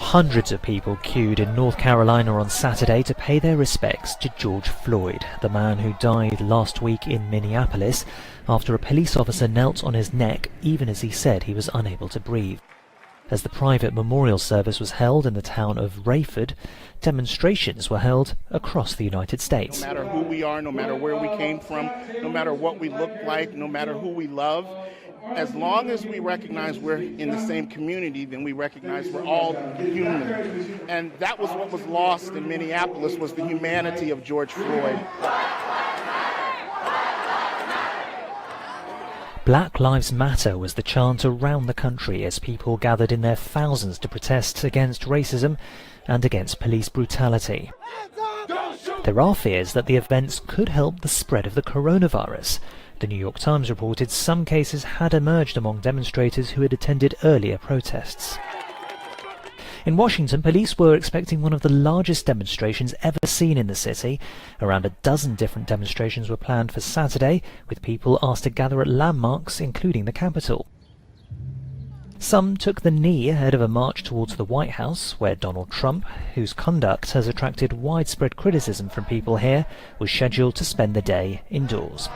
Hundreds of people queued in North Carolina on Saturday to pay their respects to George Floyd, the man who died last week in Minneapolis after a police officer knelt on his neck even as he said he was unable to breathe. As the private memorial service was held in the town of Rayford, demonstrations were held across the United States. No matter who we are, no matter where we came from, no matter what we look like, no matter who we love, as long as we recognize we're in the same community, then we recognize we're all human. And that was what was lost in Minneapolis, was the humanity of George Floyd. Black Lives Matter was the chant around the country as people gathered in their thousands to protest against racism and against police brutality. There are fears that the events could help the spread of the coronavirus. The New York Times reported some cases had emerged among demonstrators who had attended earlier protests. In Washington, police were expecting one of the largest demonstrations ever seen in the city. Around a dozen different demonstrations were planned for Saturday, with people asked to gather at landmarks, including the Capitol. Some took the knee ahead of a march towards the White House, where Donald Trump, whose conduct has attracted widespread criticism from people here, was scheduled to spend the day indoors.